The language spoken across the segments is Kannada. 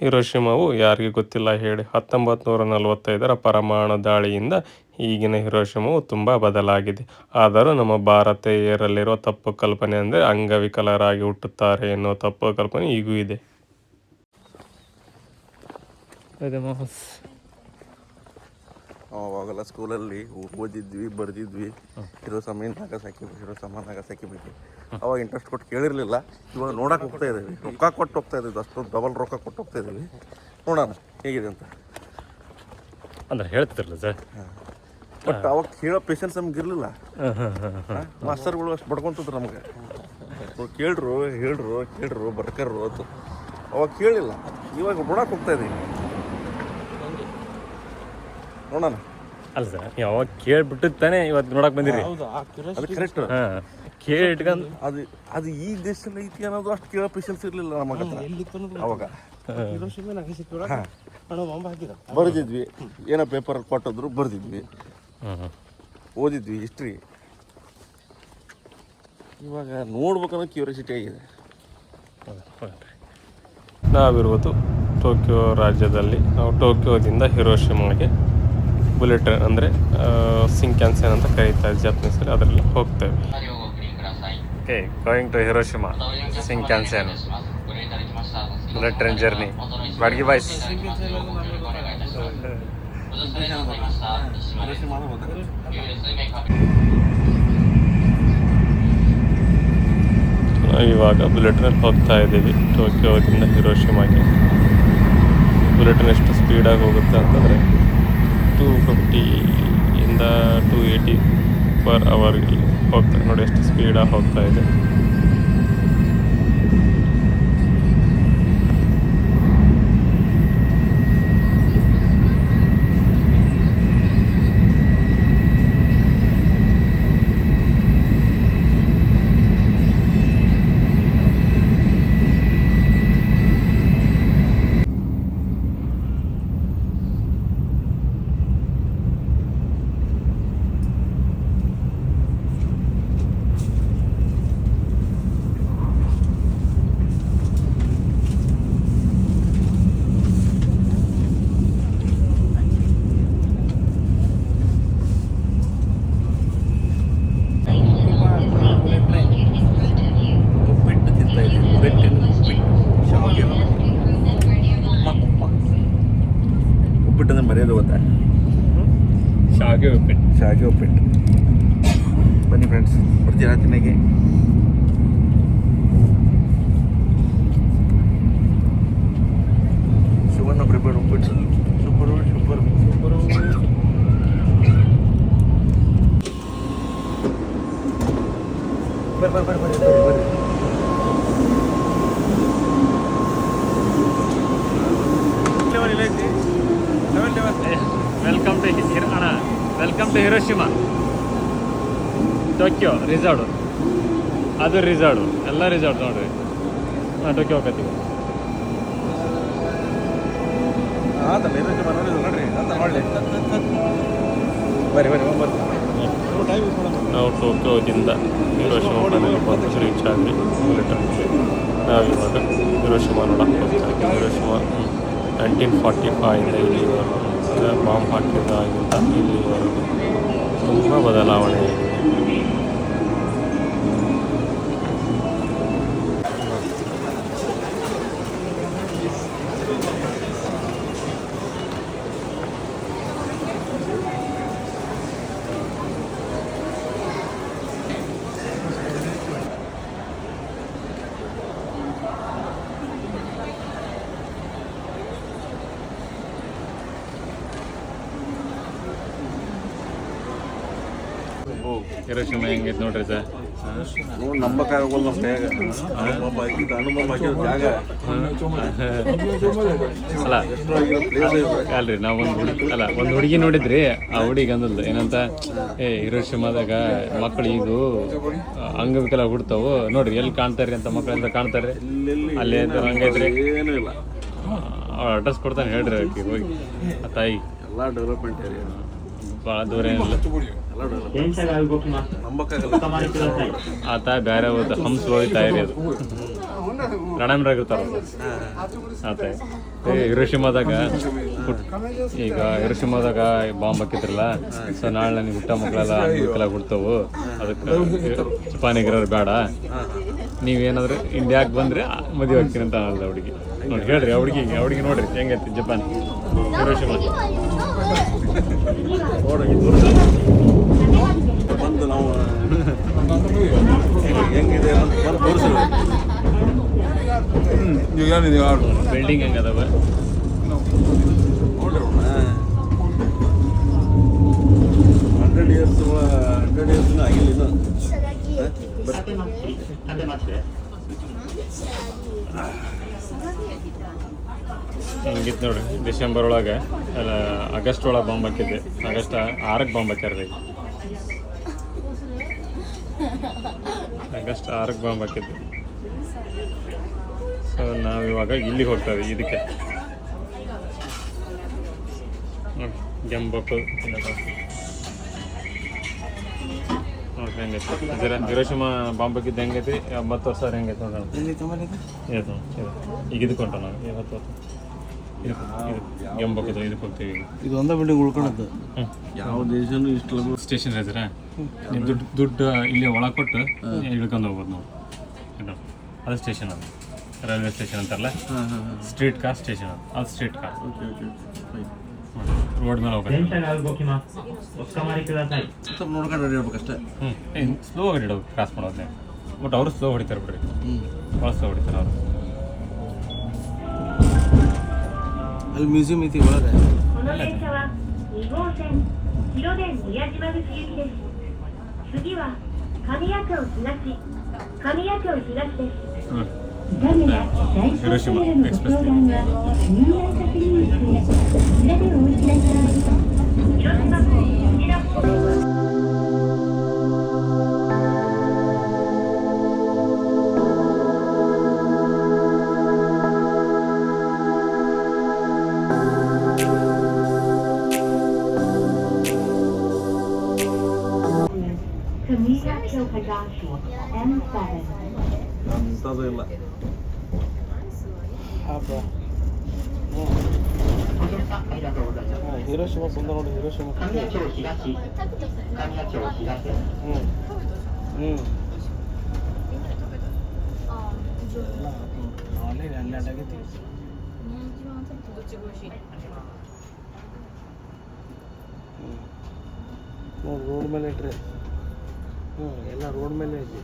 ಹಿರೋಶಿಮಾವು ಯಾರಿಗೆ ಗೊತ್ತಿಲ್ಲ ಹೇಳಿ. 1945ರ ಪರಮಾಣು ದಾಳಿಯಿಂದ ಈಗಿನ ಹಿರೋಶಿಮಾವು ತುಂಬ ಬದಲಾಗಿದೆ. ಆದರೂ ನಮ್ಮ ಭಾರತೀಯರಲ್ಲಿರುವ ತಪ್ಪು ಕಲ್ಪನೆ ಅಂದರೆ ಅಂಗವಿಕಲರಾಗಿ ಹುಟ್ಟುತ್ತಾರೆ ಎನ್ನುವ ತಪ್ಪು ಕಲ್ಪನೆ ಈಗೂ ಇದೆ. ಅವಾಗೆಲ್ಲ ಸ್ಕೂಲಲ್ಲಿ ಓದಿದ್ವಿ ಬರ್ದಿದ್ವಿ ಹಿರೋಸಮ ನಾಗಸಾಕಿ ಬಗ್ಗೆ ಅವಾಗ ಇಂಟ್ರೆಸ್ಟ್ ಕೊಟ್ಟು ಕೇಳಿರಲಿಲ್ಲ. ಇವಾಗ ನೋಡಕ್ಕೆ ಹೋಗ್ತಾ ಇದ್ದೀವಿ, ರೊಕ್ಕ ಕೊಟ್ಟು ಹೋಗ್ತಾ ಇದ್ದೀವಿ, ಅಷ್ಟು ಡಬಲ್ ರೊಕ್ಕ ಕೊಟ್ಟು ಹೋಗ್ತಾ ಇದ್ದೀವಿ. ನೋಡೋಣ ಹೇಗಿದೆ ಅಂತ ಅಂದ್ರೆ ಹೇಳ್ತಿರಲ್ಲ ಸರ್. ಬಟ್ ಅವಾಗ ಕೇಳೋ ಪೇಷನ್ಸ್ ನಮ್ಗೆ ಇರಲಿಲ್ಲ. ಮಾಸ್ತರ್ಗಳು ಅಷ್ಟು ಬಡ್ಕೊಂತಿದ್ರು ನಮಗೆ, ಕೇಳ್ರು ಹೇಳ್ರು ಬರ್ಕರ್ರು ಅಂತ. ಅವಾಗ ಕೇಳಿಲ್ಲ, ಇವಾಗ ನೋಡಕ್ಕೆ ಹೋಗ್ತಾ ಇದ್ದೀವಿ. ನೋಡೋಣ. ಅಲ್ಲ ಸರ್, ಯಾವಾಗ ಕೇಳ್ಬಿಟ್ಟು ತಾನೇ ಇವತ್ತು ನೋಡಕ್ ಬಂದಿರಿ. ಅದು ಕರೆಕ್ಟ್. ಕೇಳಿ ಇಟ್ಕೊಂಡು ಅದು ಈ ದೇಶದಲ್ಲಿ ಐತಿ ಅನ್ನೋದು ಅಷ್ಟು ಕೇಳೋ ಪೇಷನ್ಸ್ ಇರಲಿಲ್ಲ ನಮಗೆ ಅವಾಗ. ಬರ್ದಿದ್ವಿ, ಏನೋ ಪೇಪರ್ ಕೊಟ್ಟಿದ್ರು ಬರ್ದಿದ್ವಿ, ಓದಿದ್ವಿ ಹಿಸ್ಟ್ರಿ. ಇವಾಗ ನೋಡ್ಬೇಕನ್ನೋ ಕ್ಯೂರಿಯಾಸಿಟಿ ಆಗಿದೆ. ನಾವಿರುವುದು ಟೋಕಿಯೋ ರಾಜ್ಯದಲ್ಲಿ. ನಾವು ಟೋಕಿಯೋದಿಂದ ಹಿರೋಶಿಮಾಗೆ ಬುಲೆಟ್ ಟ್ರೈನ್ ಅಂದರೆ ಸಿಂಕ್ಯಾನ್ಸೆನ್ ಅಂತ ಕರೀತಾರೆ ಜಪಾನೀಸಲ್ಲಿ, ಅದರಲ್ಲಿ ಹೋಗ್ತೇವೆ. Okay, going to Hiroshima shinkansen bullet train journey. ಬಾಡ್ಗಿ ಬಾಯ್ಸ್ ಇವಾಗ ಬುಲೆಟ್ ಟ್ರೈನ್ ಹೋಗ್ತಾ ಇದ್ದೀವಿ ಟೋಕಿಯೋದಿಂದ ಹಿರೋಶಿಮಾಗೆ. ಬುಲೆಟ್ ಟ್ರೈನ್ ಎಷ್ಟು ಸ್ಪೀಡಾಗಿ ಹೋಗುತ್ತೆ ಅಂತಂದರೆ 250 ಇಂದ 280 ಪರ್ ಅವರ್ಗೆ ಹೋಗ್ತಾ ನೋಡಿ, ಎಷ್ಟು ಸ್ಪೀಡಾಗಿ ಹೋಗ್ತಾ ಇದೆ. ಉಪ್ಪಿಟ್ಟು ಮರ್ಯಾದೆ ಗೊತ್ತಾ? ಶಾವಿಗೆ ಉಪ್ಪಿಟ್ಟು. ಬನ್ನಿ ಫ್ರೆಂಡ್ಸ್, ಬರ್ತೀರಾ ತಿನ್ನಕ್ಕೆ? ಶಿವಣ್ಣ ಪ್ರಿಪೇರ್ಡ್ ಉಪ್ಪಿಟ್ಟು ಸೂಪರು. ಬರ್ರಿ. Welcome to Hiroshima Tokyo resort. ಅದು ರಿಸಾರ್ಟ್, ಎಲ್ಲ ರಿಸಾರ್ಟ್ ನೋಡ್ರಿ. ಟೋಕಿಯೋ ಹೋಗತ್ತೀವಿ. ನಾವು ಟೋಕಿಯೋದಿಂದ ಹಿರೋಶಿಮಾ ಬಂದು ರೀಚ್ ಆದ್ವಿ ಬುಲೆಟ್ ಟ್ರೈನ್ಗೆ. ನಾವಿವಾಗ ಹಿರೋಶಿಮಾ ನೋಡಕ್ಕೆ ಹೋಗ್ತಾ ಇದ್ದೀವಿ. ಹಿರೋಶಿಮಾ 1945 ಇಲ್ಲಿವರೆಗೂ ಅಂದರೆ ಬಾಂಬ್ ಹಾಕಿದಾಗಿಂದ ಇಲ್ಲಿವರೆಗೂ ತುಂಬ ಬದಲಾವಣೆ ಇದೆ. ಹಿರೋಶಿಮಾ ಹೆಂಗೈತೆ ನೋಡ್ರಿ ಸರ್. ನಂಬಕ್ಕಾಗಲ್ಲ ಜಾಗ ಅಲ್ರಿ. ನಾವು ಒಂದು ಹುಡುಗಿ ನೋಡಿದ್ರಿ. ಆ ಹುಡುಗಿ ಅಂದಲ್ದು ಏನಂತ, ಹಿರೋಶಿಮಾದಾಗ ಮಕ್ಕಳು ಈಗ ಅಂಗವಿಕಲ ಹುಡ್ತಾವು ನೋಡ್ರಿ, ಎಲ್ಲಿ ಕಾಣ್ತಾರ್ರಿ ಅಂತ ಮಕ್ಕಳೆಲ್ಲ ಕಾಣ್ತಾರೆ ಅಲ್ಲಿ ಅಂತ ಹಂಗೈತ್ರಿ. ಅಡ್ರೆಸ್ ಕೊಡ್ತಾನೆ ಹೇಳ್ರಿ ಅದಕ್ಕೆ ಹೋಗಿ. ಆ ತಾಯಿ ಎಲ್ಲ ಡೆವಲಪ್ಮೆಂಟ್ ಭಾಳ ದೂರ ಏನಿಲ್ಲ. ಆತ ಬೇರೆ ಹೋದ ಹಂಸ ಹೋಗಿ ತಯಾರಿ ಅದು ರಣಂದ್ರಾಗಿರ್ತಾರ ಆತ ಹಿರೋಶಿಮಾದಾಗ ಈಗ ಹಿರೋಶಿಮಾದಾಗ ಬಾಂಬ್ ಹಾಕಿದ್ರಲ್ಲ. ಸೊ ನಾಳೆ ನನಗೆ ಹುಟ್ಟ ಮಕ್ಕಳೆಲ್ಲ ಅನುಕೂಲ ಬಿಡ್ತಾವು. ಅದಕ್ಕೆ ಜಪಾನಿಗಿರೋರು ಬೇಡ, ನೀವೇನಾದ್ರು ಇಂಡಿಯಾಗೆ ಬಂದರೆ ಮದುವೆ ಆಗ್ತೀನಿ ಅಂತ ಅಲ್ಲ ಹುಡುಗಿ. ನೋಡಿ ಹೇಳ್ರಿ ಹುಡುಗಿ ನೋಡ್ರಿ ಹೆಂಗೈತಿ ಜಪಾನ್ ಹಿರೋಶಿಮಾ. ಬಂದು ನಾವು ಹೆಂಗಿದೆ ಅಂತ ಬಂದು ತೋರಿಸಿದ್ವಿ. ಬಿಲ್ಡಿಂಗ್ ಹೆಂಗದವ 100 years ಆಗಿಲ್ಲ ಇನ್ನು. ಹಿಂಗಿತ್ತು ನೋಡ್ರಿ. ಡಿಸೆಂಬರ್ ಒಳಗೆ ಅಲ್ಲ ಆಗಸ್ಟ್ ಒಳಗೆ ಬಾಂಬ್ ಹಾಕಿದ್ದೆ. ಆಗಸ್ಟ್ 6ಕ್ಕೆ ಬಾಂಬ್ ಹಾಕ್ಯಾರ್ರಿ. ಆಗಸ್ಟ್ 6ಕ್ಕೆ ಬಾಂಬ್ ಹಾಕಿದ್ದೆ. ಸೊ ನಾವಿವಾಗ ಇಲ್ಲಿಗೆ ಹೋಗ್ತಾವೆ ಇದಕ್ಕೆ ನೋಡಿ ಗೆಂಬಕ್ಕು ನೋಡಿ ಹೆಂಗೈತಿ. ಹಿರೋಶಿಮಾ ಬಾಂಬ್ ಹಾಕಿದ್ದು ಹೆಂಗೈತಿ 80 ವರ್ಷ ಹೆಂಗೈತಿ ನೋಡೋಣ. ಈಗ ಇದಕ್ಕೆ ಹೊಂಟ ನಾವು 20 ಗೆಂಬಕ್ಕದು ಇದಕ್ಕೆ ಹೋಗ್ತೀವಿ. ಇದು ಒಂದೇ ಬಿಲ್ಡಿಂಗ್ ಉಳ್ಕೊಳದ್ದು. ಯಾವ ದೇಶನೂ ಇಷ್ಟು ಸ್ಟೇಷನ್ ಇದ್ರೆ ನೀವು ದುಡ್ಡು ಇಲ್ಲಿ ಒಳಗೆ ಕೊಟ್ಟು ಇಳ್ಕೊಂಡು ಹೋಗ್ಬೋದು ನಾವು. ಅದು ಸ್ಟೇಷನ್ ಅದು ರೈಲ್ವೆ ಸ್ಟೇಷನ್ ಅಂತಾರಲ್ಲ, ಸ್ಟ್ರೀಟ್ ಕಾರ್ ಸ್ಟೇಷನ್ ಅದು ಸ್ಟ್ರೀಟ್ ಕಾರ್. ರೋಡ್ ಮೇಲೆ ಹೋಗೋದು ನೋಡ್ಕೊಂಡು ಹೊಡಿಬೇಕಷ್ಟೇ. ಸ್ಲೋ ಹೊಡಿಡೋದು ಕ್ರಾಸ್ ಮಾಡೋದೇ. ಬಟ್ ಅವರು ಸ್ಲೋ ಹೊಡಿತಾರೆ ಬಿಡ್ರಿ, ಭಾಳ ಸ್ಲೋ ಹೊಡಿತಾರೆ ಅವರು. ಅಲ್ಲಿ ಮ್ಯೂಸಿಯಂ ಐತಿ ಒಳಗೆ. Hiroshima express. ಅಂಥದ್ದು ಇಲ್ಲ. ಹಿರೋಶಿಮಾ ಸುಂದರ ನೋಡಿ. ಹಿರೋಶಿಮಾ ಆಗೈತಿ. ನೋಡಿ ರೋಡ್ ಮೇಲೆ ಇಟ್ರೆ ಎಲ್ಲ ರೋಡ್ ಮೇಲೆ ಐತಿ.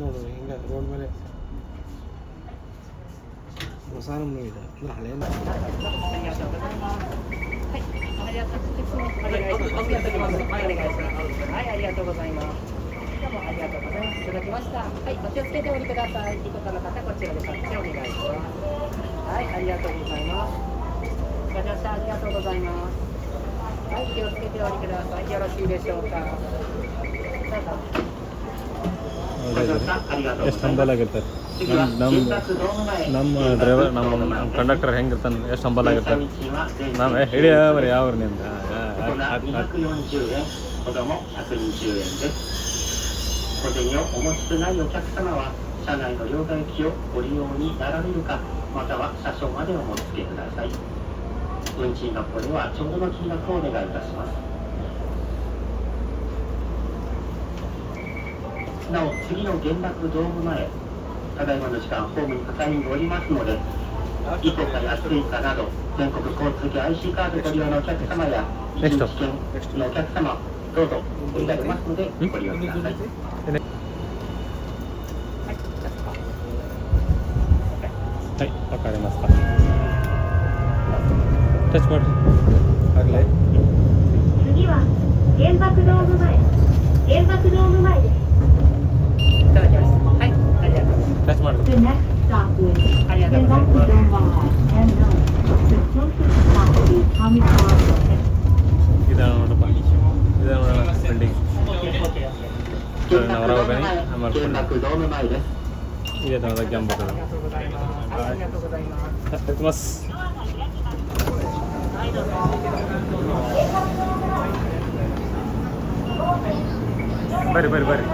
ನೋಡು ಹಿಂಗೆ ರೋಡ್ ಮೇಲೆ ಹೊಸ ನಮ್ಗೆ ಇದೆ ಅಂದ್ರೆ ಹಳೆ. ಎಷ್ಟು ಹಂಬಲ್ ಆಗಿರ್ತಾರೆ ನಮ್ಮ ಡ್ರೈವರ್, ನಮ್ಮ ಕಂಡಕ್ಟರ್ ಹೆಂಗಿರ್ತಾನೆ, ಎಷ್ಟು ಹಂಬಲ್ ಆಗಿರ್ತಾರೆ. ನಾವು ಹೇಳಿ ಅವ್ರಿ ಯಾವ್ರಿ ನಿಮ್ದು 小銭をお持ちでないお客様は車内の両替機をご利用になられるか、または車掌までお持ち付けください。運賃箱ではちょうどの金額をお願いいたします。なお次の原爆ドーム前、ただいまの時間ホームに係員がおりますので、以降か安いかなど全国交通系 IC カードご利用のお客様や一日券のお客様、どうぞおいられますのでご利用ください。はい、わかりますか。タッチಮಾಡಿ ಆಗಲೇ。次は原爆ドーム前。原爆ドーム前です。いただきます。はい、ありがとうございます。タッチಮಾಡಿ。The next stop is ありがとうございます。 Genbaku Dome and the closest stop is Kamikawa. ಇದನ್ನು ನೋಡಪ್ಪ, ಇದನ್ನು ನೋಡೋಣ ಬಿಲ್ಡಿಂಗ್. ನಾವು ಹೊರಗೆ ಬನ್ನಿ, ಆಮೇಲೆ 原爆ドーム前です。 ಇದೇ ಥರದ ಗೆಂಬಕ್ಕೆありがとうございます。やってます。ಬರ್ರಿ ಬರ್ರಿ ಬರ್ರಿ.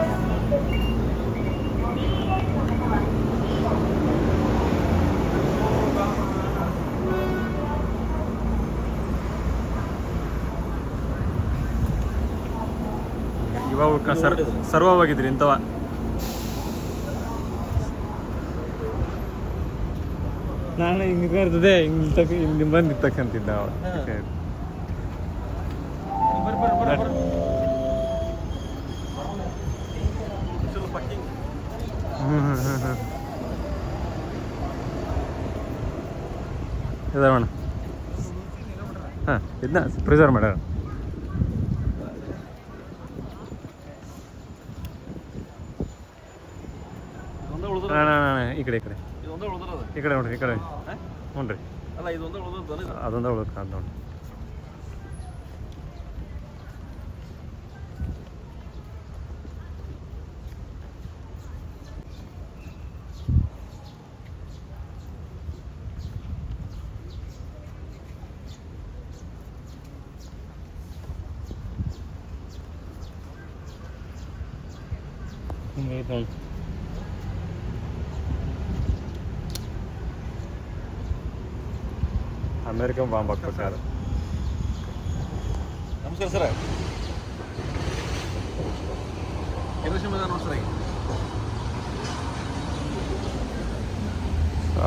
ಇವಾಗ ಸರ್ವವಾಗಿದ್ರಿ ಇಂಥವ. ನಾನು ಹಿಂಗೆ ಇರ್ತದೆ ಹಿಂಗೆ ಬಂದು ಇರ್ತಕ್ಕಂತಿದ್ದ ಅವ. ಇದಾವಣ. ಹಾಂ, ಇದನ್ನ ಪ್ರಿಸರ್ವ್ ಮಾಡ್ಯಾರ. ಈ ಕಡೆ ನೋಡ್ರಿ, ಈ ಕಡೆ ಹ್ಞೂ ರೀ. ಅದೊಂದು ಉಳ್ಕ ಅದು ನೋಡಿ. ಹಿಂಗೈತೆ ನೋಡಿ. ಅಮೇರಿಕನ್ ಬಾಂಬ್ ಹಾಕ್ಬೇಕಾದ್ರೆ. ನಮಸ್ಕಾರ ಸರ್.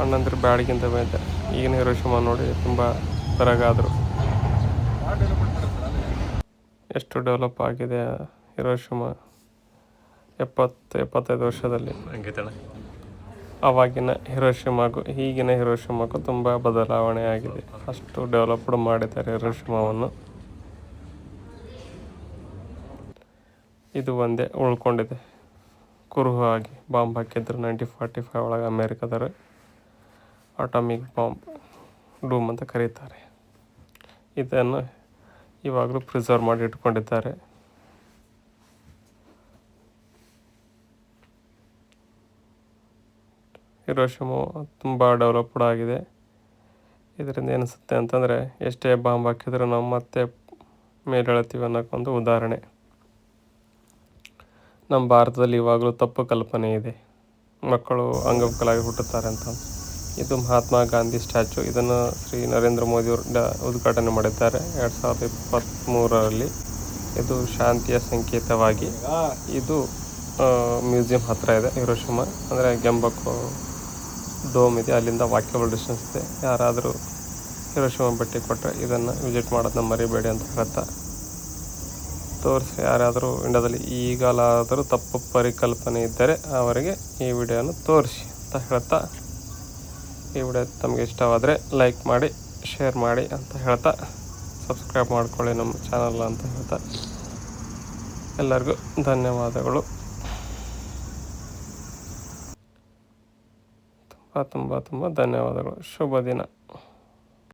ಅಣ್ಣಂದ್ರೆ ಬ್ಯಾಡಿಗಿಂತ ಬೇಯ್ತಾರೆ. ಈಗಿನ ಹಿರೋಶಿಮಾ ನೋಡಿ ತುಂಬ ಬೆರಗಾದರು. ಎಷ್ಟು ಡೆವಲಪ್ ಆಗಿದೆ ಹಿರೋಶಿಮಾ 70-75 ವರ್ಷದಲ್ಲಿ. ಹಂಗೈತಣ್ಣ. ಆವಾಗಿನ ಹಿರೋಶಿಮಾಗೂ ಈಗಿನ ಹಿರೋಶಿಮಾಗೂ ತುಂಬ ಬದಲಾವಣೆ ಆಗಿದೆ. ಅಷ್ಟು ಡೆವಲಪ್ಡ್ ಮಾಡಿದ್ದಾರೆ ಹಿರೋಶಿಮಾವನ್ನು. ಇದು ಒಂದೇ ಉಳ್ಕೊಂಡಿದೆ. ಕುರುಹು ಆಗಿ ಬಾಂಬ್ ಹಾಕಿದ್ರು 1945 ಒಳಗೆ ಅಮೇರಿಕದವರು. ಅಟಾಮಿಕ್ ಬಾಂಬ್ ಡೂಮ್ ಅಂತ ಕರೀತಾರೆ. ಇದನ್ನು ಇವಾಗಲೂ ಪ್ರಿಸರ್ವ್ ಮಾಡಿ ಇಟ್ಕೊಂಡಿದ್ದಾರೆ. ಹಿರೋಶಿಮಾ ತುಂಬ ಡೆವಲಪ್ಡ್ ಆಗಿದೆ. ಇದರಿಂದ ಏನಿಸುತ್ತೆ ಅಂತಂದರೆ ಎಷ್ಟೇ ಬಾಂಬ್ ಹಾಕಿದರೂ ನಾವು ಮತ್ತೆ ಮೇಲೇಳ್ತೀವಿ ಅನ್ನೋಕ್ಕೊಂದು ಉದಾಹರಣೆ. ನಮ್ಮ ಭಾರತದಲ್ಲಿ ಇವಾಗಲೂ ತಪ್ಪು ಕಲ್ಪನೆ ಇದೆ, ಮಕ್ಕಳು ಅಂಗವಿಕಲಾಗಿ ಹುಟ್ಟುತ್ತಾರೆ ಅಂತ. ಇದು ಮಹಾತ್ಮ ಗಾಂಧಿ ಸ್ಟ್ಯಾಚು. ಇದನ್ನು ಶ್ರೀ ನರೇಂದ್ರ ಮೋದಿಯವರು ಉದ್ಘಾಟನೆ ಮಾಡಿದ್ದಾರೆ 2023ರಲ್ಲಿ. ಇದು ಶಾಂತಿಯ ಸಂಕೇತವಾಗಿ ಇದು ಮ್ಯೂಸಿಯಂ ಹತ್ತಿರ ಇದೆ ಹಿರೋಶಿಮಾ. ಅಂದರೆ ಗೆಂಬಕು ಡೋಮ್ ಇದೆ, ಅಲ್ಲಿಂದ ವಾಕ್ಯಬಲ್ ಡಿಸ್ಟೆನ್ಸ್ ಇದೆ. ಯಾರಾದರೂ ಹಿರೋಶಿಮಾ ಭೇಟಿ ಕೊಟ್ಟರೆ ಇದನ್ನು ವಿಸಿಟ್ ಮಾಡೋದನ್ನ ಮರಿಬೇಡಿ ಅಂತ ಹೇಳ್ತಾ ತೋರಿಸಿ. ಯಾರಾದರೂ ಇಂಡಿಯಾದಲ್ಲಿ ಈಗಲಾದರೂ ತಪ್ಪು ಪರಿಕಲ್ಪನೆ ಇದ್ದರೆ ಅವರಿಗೆ ಈ ವಿಡಿಯೋನ ತೋರಿಸಿ ಅಂತ ಹೇಳ್ತಾ, ಈ ವಿಡಿಯೋ ತಮಗೆ ಇಷ್ಟವಾದರೆ ಲೈಕ್ ಮಾಡಿ, ಶೇರ್ ಮಾಡಿ ಅಂತ ಹೇಳ್ತಾ, ಸಬ್ಸ್ಕ್ರೈಬ್ ಮಾಡ್ಕೊಳ್ಳಿ ನಮ್ಮ ಚಾನಲ್ ಅಂತ ಹೇಳ್ತಾ ಎಲ್ಲರಿಗೂ ಧನ್ಯವಾದಗಳು. ತುಂಬ ಧನ್ಯವಾದಗಳು. ಶುಭ ದಿನ.